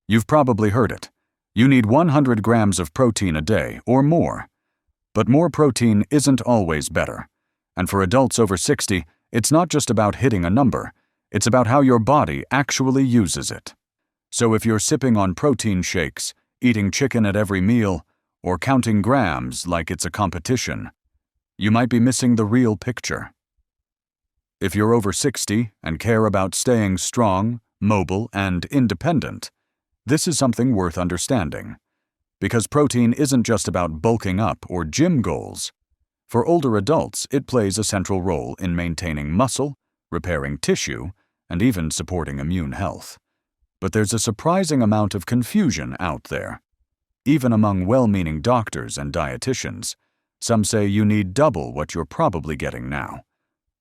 You've probably heard it. You need 100 grams of protein a day or more. But more protein isn't always better. And for adults over 60, it's not just about hitting a number. It's about how your body actually uses it. So if you're sipping on protein shakes, eating chicken at every meal, or counting grams like it's a competition, you might be missing the real picture. If you're over 60 and care about staying strong, mobile, and independent, this is something worth understanding. Because protein isn't just about bulking up or gym goals. For older adults, it plays a central role in maintaining muscle, repairing tissue, and even supporting immune health. But there's a surprising amount of confusion out there. Even among well-meaning doctors and dietitians, some say you need double what you're probably getting now.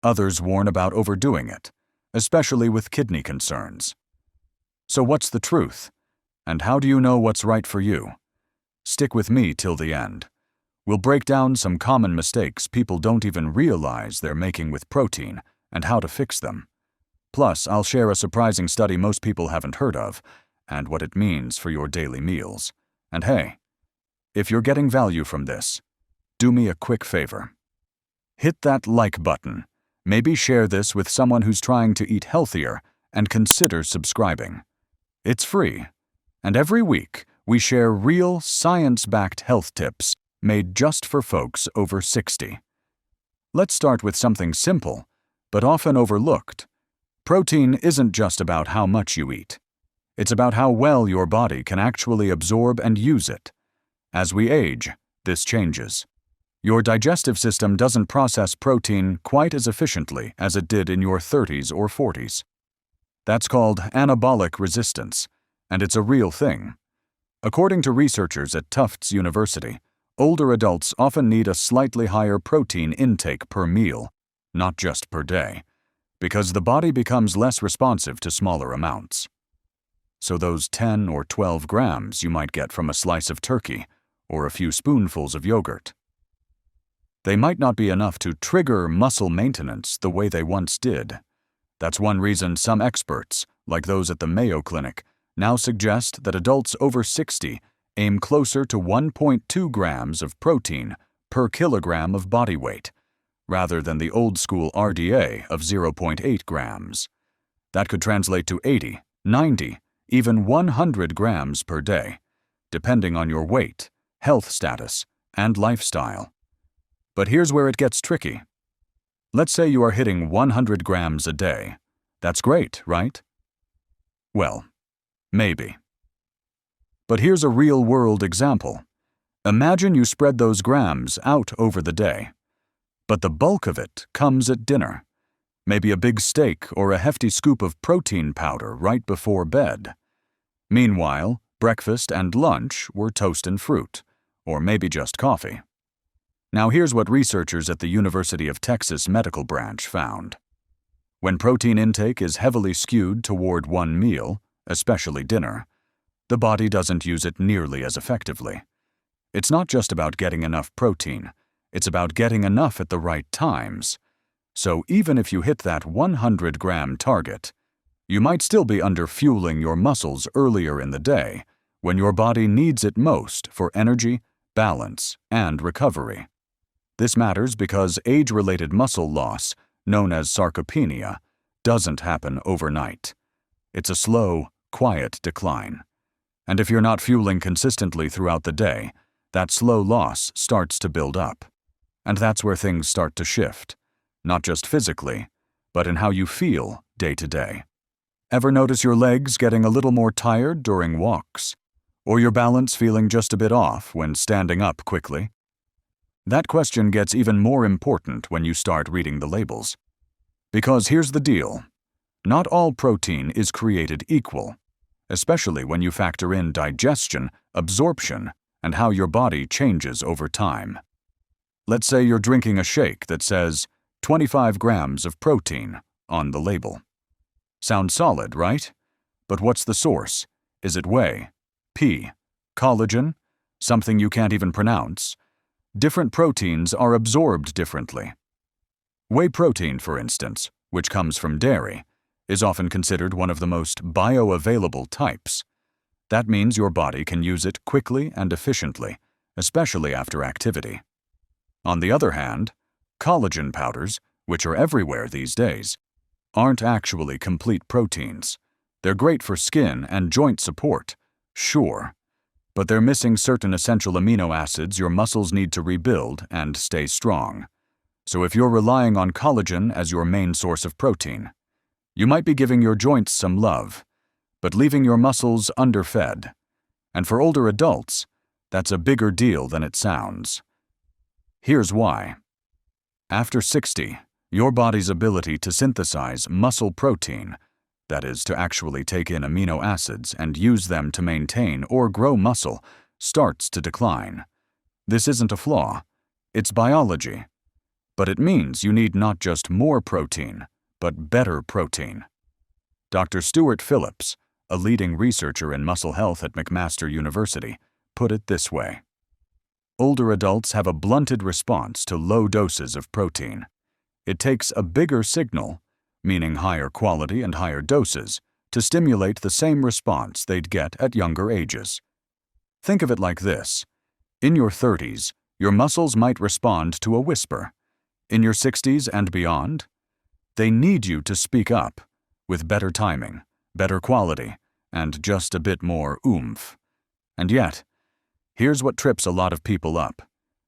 Others warn about overdoing it, especially with kidney concerns. So what's the truth? And how do you know what's right for you? Stick with me till the end. We'll break down some common mistakes people don't even realize they're making with protein and how to fix them. Plus, I'll share a surprising study most people haven't heard of and what it means for your daily meals. And hey, if you're getting value from this, do me a quick favor. Hit that like button. Maybe share this with someone who's trying to eat healthier and consider subscribing. It's free. And every week, we share real, science-backed health tips made just for folks over 60. Let's start with something simple, but often overlooked. Protein isn't just about how much you eat. It's about how well your body can actually absorb and use it. As we age, this changes. Your digestive system doesn't process protein quite as efficiently as it did in your 30s or 40s. That's called anabolic resistance, and it's a real thing. According to researchers at Tufts University, older adults often need a slightly higher protein intake per meal, not just per day, because the body becomes less responsive to smaller amounts. So those 10 or 12 grams you might get from a slice of turkey or a few spoonfuls of yogurt, they might not be enough to trigger muscle maintenance the way they once did. That's one reason some experts, like those at the Mayo Clinic, now suggest that adults over 60 aim closer to 1.2 grams of protein per kilogram of body weight, rather than the old-school RDA of 0.8 grams. That could translate to 80, 90, even 100 grams per day, depending on your weight, health status, and lifestyle. But here's where it gets tricky. Let's say you are hitting 100 grams a day. That's great, right? Well, maybe. But here's a real-world example. Imagine you spread those grams out over the day, but the bulk of it comes at dinner. Maybe a big steak or a hefty scoop of protein powder right before bed. Meanwhile, breakfast and lunch were toast and fruit, or maybe just coffee. Now here's what researchers at the University of Texas Medical Branch found. When protein intake is heavily skewed toward one meal, especially dinner, the body doesn't use it nearly as effectively. It's not just about getting enough protein, it's about getting enough at the right times. So even if you hit that 100-gram target, you might still be under-fueling your muscles earlier in the day, when your body needs it most for energy, balance, and recovery. This matters because age-related muscle loss, known as sarcopenia, doesn't happen overnight. It's a slow, quiet decline. And if you're not fueling consistently throughout the day, that slow loss starts to build up. And that's where things start to shift, not just physically, but in how you feel day to day. Ever notice your legs getting a little more tired during walks? Or your balance feeling just a bit off when standing up quickly? That question gets even more important when you start reading the labels. Because here's the deal. Not all protein is created equal, especially when you factor in digestion, absorption, and how your body changes over time. Let's say you're drinking a shake that says 25 grams of protein on the label. Sounds solid, right? But what's the source? Is it whey, pea, collagen, something you can't even pronounce? Different proteins are absorbed differently. Whey protein, for instance, which comes from dairy, is often considered one of the most bioavailable types. That means your body can use it quickly and efficiently, especially after activity. On the other hand, collagen powders, which are everywhere these days, aren't actually complete proteins. They're great for skin and joint support, sure, but they're missing certain essential amino acids your muscles need to rebuild and stay strong. So if you're relying on collagen as your main source of protein, you might be giving your joints some love, but leaving your muscles underfed. And for older adults, that's a bigger deal than it sounds. Here's why. After 60, your body's ability to synthesize muscle protein, that is, to actually take in amino acids and use them to maintain or grow muscle, starts to decline. This isn't a flaw, it's biology. But it means you need not just more protein, but better protein. Dr. Stuart Phillips, a leading researcher in muscle health at McMaster University, put it this way. Older adults have a blunted response to low doses of protein. It takes a bigger signal, meaning higher quality and higher doses, to stimulate the same response they'd get at younger ages. Think of it like this. In your 30s, your muscles might respond to a whisper. In your 60s and beyond, they need you to speak up, with better timing, better quality, and just a bit more oomph. And yet, here's what trips a lot of people up.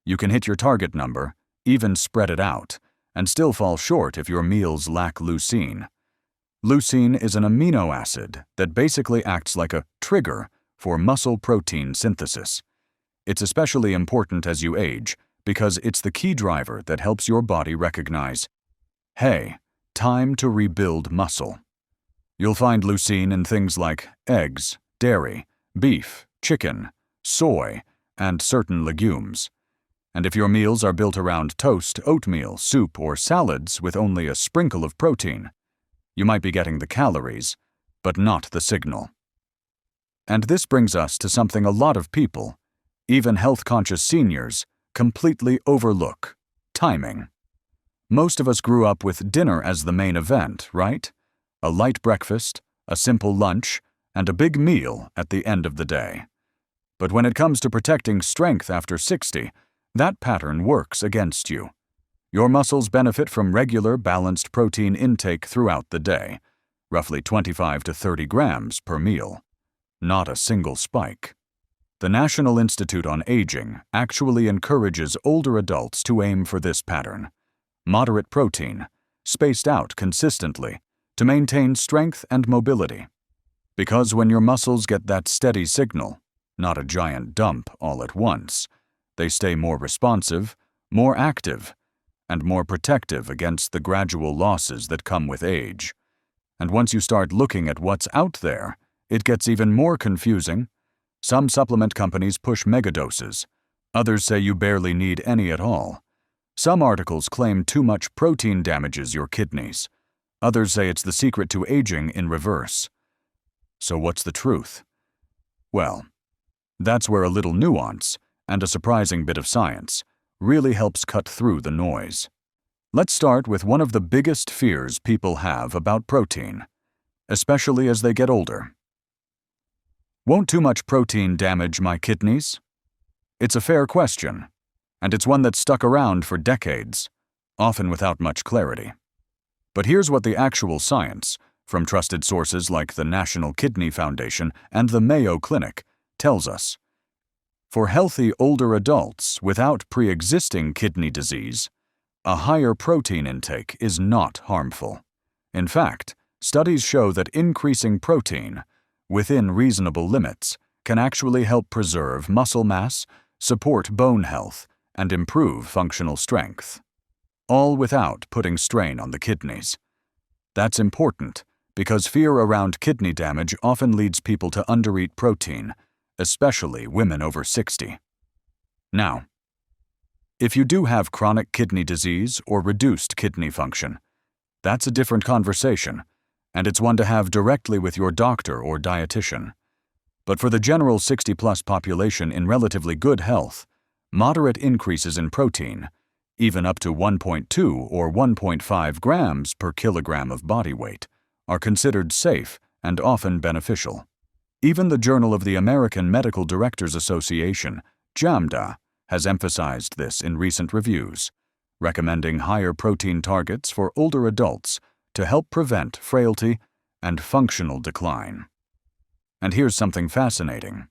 You can hit your target number, even spread it out, and still fall short if your meals lack leucine. Leucine is an amino acid that basically acts like a trigger for muscle protein synthesis. It's especially important as you age because it's the key driver that helps your body recognize, hey, time to rebuild muscle. You'll find leucine in things like eggs, dairy, beef, chicken, soy, and certain legumes. And if your meals are built around toast, oatmeal, soup, or salads with only a sprinkle of protein, you might be getting the calories, but not the signal. And this brings us to something a lot of people, even health-conscious seniors, completely overlook: timing. Most of us grew up with dinner as the main event, right? A light breakfast, a simple lunch, and a big meal at the end of the day. But when it comes to protecting strength after 60, that pattern works against you. Your muscles benefit from regular, balanced protein intake throughout the day, roughly 25 to 30 grams per meal. Not a single spike. The National Institute on Aging actually encourages older adults to aim for this pattern: moderate protein, spaced out consistently, to maintain strength and mobility. Because when your muscles get that steady signal, not a giant dump all at once, they stay more responsive, more active, and more protective against the gradual losses that come with age. And once you start looking at what's out there, it gets even more confusing. Some supplement companies push megadoses. Others say you barely need any at all. Some articles claim too much protein damages your kidneys. Others say it's the secret to aging in reverse. So what's the truth? Well, that's where a little nuance, and a surprising bit of science, really helps cut through the noise. Let's start with one of the biggest fears people have about protein, especially as they get older. Won't too much protein damage my kidneys? It's a fair question, and it's one that's stuck around for decades, often without much clarity. But here's what the actual science, from trusted sources like the National Kidney Foundation and the Mayo Clinic, tells us. For healthy older adults without pre-existing kidney disease, a higher protein intake is not harmful. In fact, studies show that increasing protein, within reasonable limits, can actually help preserve muscle mass, support bone health, and improve functional strength. All without putting strain on the kidneys. That's important because fear around kidney damage often leads people to undereat protein, especially women over 60. Now, if you do have chronic kidney disease or reduced kidney function, that's a different conversation, and it's one to have directly with your doctor or dietitian. But for the general 60-plus population in relatively good health, moderate increases in protein, even up to 1.2 or 1.5 grams per kilogram of body weight, are considered safe and often beneficial. Even the Journal of the American Medical Directors Association, JAMDA, has emphasized this in recent reviews, recommending higher protein targets for older adults to help prevent frailty and functional decline. And here's something fascinating.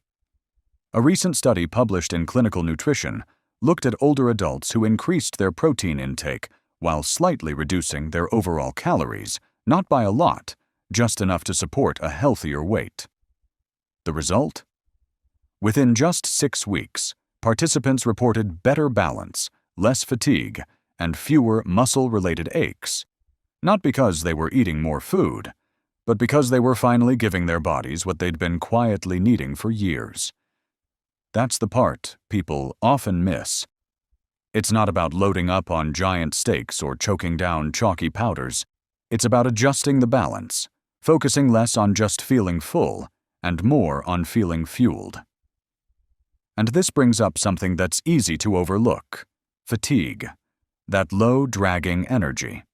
A recent study published in Clinical Nutrition looked at older adults who increased their protein intake while slightly reducing their overall calories, not by a lot, just enough to support a healthier weight. The result? Within just 6 weeks, participants reported better balance, less fatigue, and fewer muscle-related aches, not because they were eating more food, but because they were finally giving their bodies what they'd been quietly needing for years. That's the part people often miss. It's not about loading up on giant steaks or choking down chalky powders. It's about adjusting the balance, focusing less on just feeling full and more on feeling fueled. And this brings up something that's easy to overlook: fatigue, that low, dragging energy.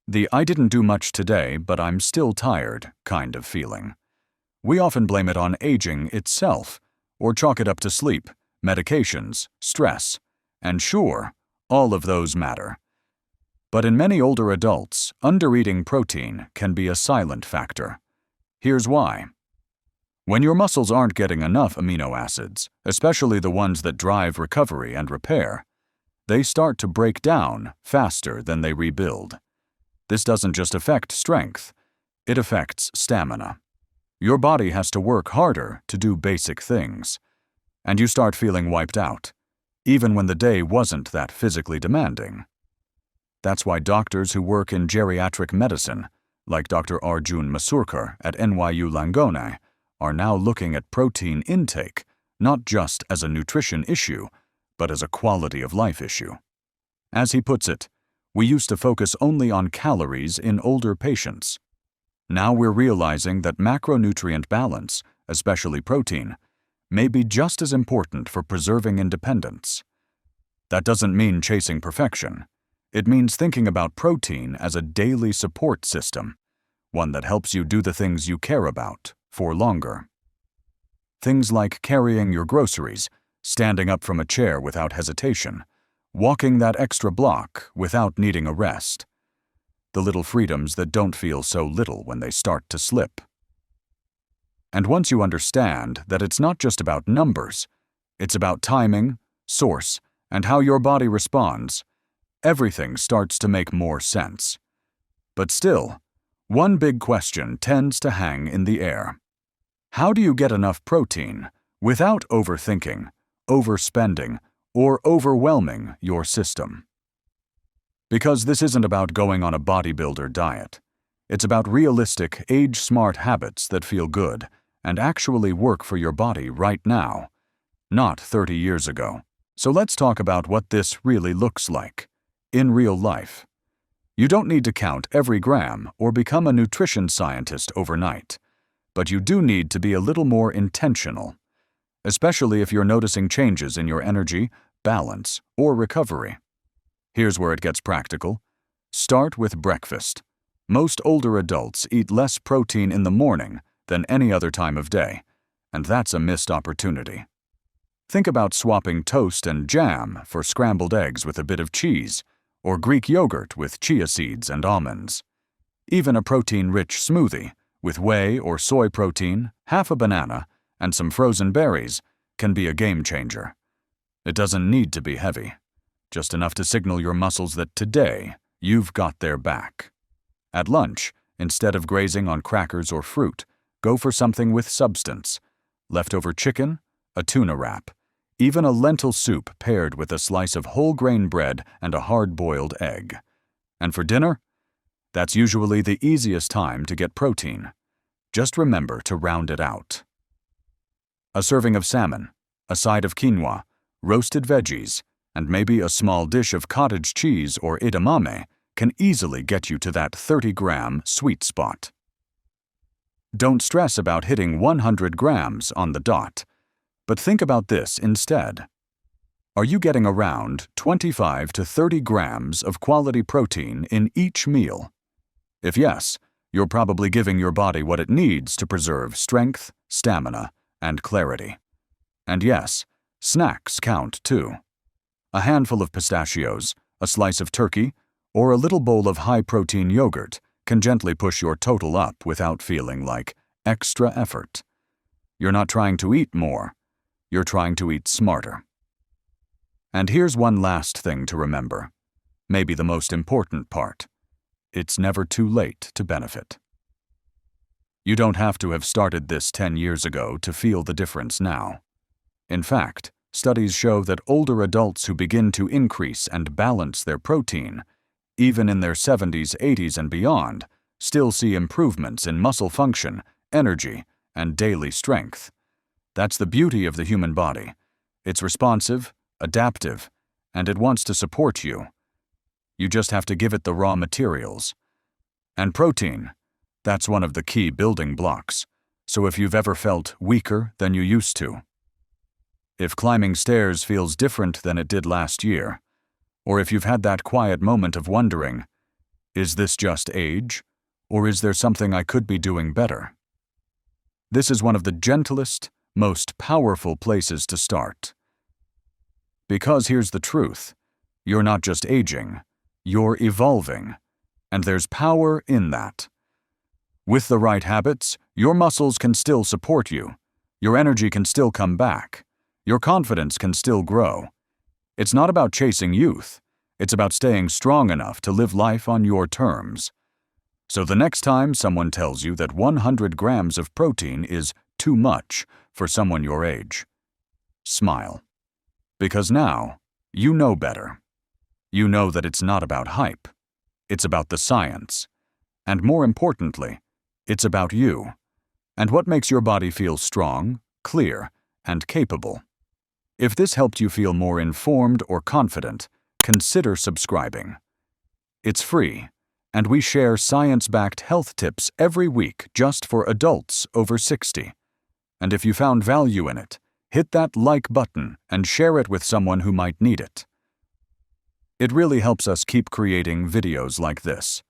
The "I didn't do much today, but I'm still tired" kind of feeling. We often blame it on aging itself, or chalk it up to sleep, medications, stress, and sure, all of those matter. But in many older adults, undereating protein can be a silent factor. Here's why. When your muscles aren't getting enough amino acids, especially the ones that drive recovery and repair, they start to break down faster than they rebuild. This doesn't just affect strength, it affects stamina. Your body has to work harder to do basic things, and you start feeling wiped out, even when the day wasn't that physically demanding. That's why doctors who work in geriatric medicine, like Dr. Arjun Masurkar at NYU Langone, are now looking at protein intake not just as a nutrition issue, but as a quality of life issue. As he puts it, we used to focus only on calories in older patients. Now we're realizing that macronutrient balance, especially protein, may be just as important for preserving independence. That doesn't mean chasing perfection. It means thinking about protein as a daily support system, one that helps you do the things you care about for longer. Things like carrying your groceries, standing up from a chair without hesitation, walking that extra block without needing a rest. The little freedoms that don't feel so little when they start to slip. And once you understand that it's not just about numbers, it's about timing, source, and how your body responds, everything starts to make more sense. But still, one big question tends to hang in the air. How do you get enough protein without overthinking, overspending, or overwhelming your system? Because this isn't about going on a bodybuilder diet. It's about realistic, age-smart habits that feel good and actually work for your body right now, not 30 years ago. So let's talk about what this really looks like in real life. You don't need to count every gram or become a nutrition scientist overnight, but you do need to be a little more intentional, especially if you're noticing changes in your energy, balance, or recovery. Here's where it gets practical. Start with breakfast. Most older adults eat less protein in the morning than any other time of day, and that's a missed opportunity. Think about swapping toast and jam for scrambled eggs with a bit of cheese, or Greek yogurt with chia seeds and almonds. Even a protein-rich smoothie with whey or soy protein, half a banana, and some frozen berries can be a game changer. It doesn't need to be heavy, just enough to signal your muscles that today you've got their back. At lunch, instead of grazing on crackers or fruit, go for something with substance. Leftover chicken, a tuna wrap, even a lentil soup paired with a slice of whole grain bread and a hard-boiled egg. And for dinner? That's usually the easiest time to get protein. Just remember to round it out. A serving of salmon, a side of quinoa, roasted veggies, and maybe a small dish of cottage cheese or edamame can easily get you to that 30-gram sweet spot. Don't stress about hitting 100 grams on the dot, but think about this instead. Are you getting around 25 to 30 grams of quality protein in each meal? If yes, you're probably giving your body what it needs to preserve strength, stamina, and clarity. And yes, snacks count too. A handful of pistachios, a slice of turkey, or a little bowl of high-protein yogurt can gently push your total up without feeling like extra effort. You're not trying to eat more, you're trying to eat smarter. And here's one last thing to remember, maybe the most important part. It's never too late to benefit. You don't have to have started this 10 years ago to feel the difference now. In fact, studies show that older adults who begin to increase and balance their protein, even in their 70s, 80s, and beyond, still see improvements in muscle function, energy, and daily strength. That's the beauty of the human body. It's responsive, adaptive, and it wants to support you. You just have to give it the raw materials. And protein, that's one of the key building blocks. So if you've ever felt weaker than you used to, if climbing stairs feels different than it did last year, or if you've had that quiet moment of wondering, is this just age, or is there something I could be doing better? This is one of the gentlest, most powerful places to start. Because here's the truth, you're not just aging, you're evolving, and there's power in that. With the right habits, your muscles can still support you, your energy can still come back, your confidence can still grow. It's not about chasing youth, it's about staying strong enough to live life on your terms. So the next time someone tells you that 100 grams of protein is too much for someone your age, smile. Because now, you know better. You know that it's not about hype. It's about the science. And more importantly, it's about you, and what makes your body feel strong, clear, and capable. If this helped you feel more informed or confident, consider subscribing. It's free, and we share science-backed health tips every week just for adults over 60. And if you found value in it, hit that like button and share it with someone who might need it. It really helps us keep creating videos like this.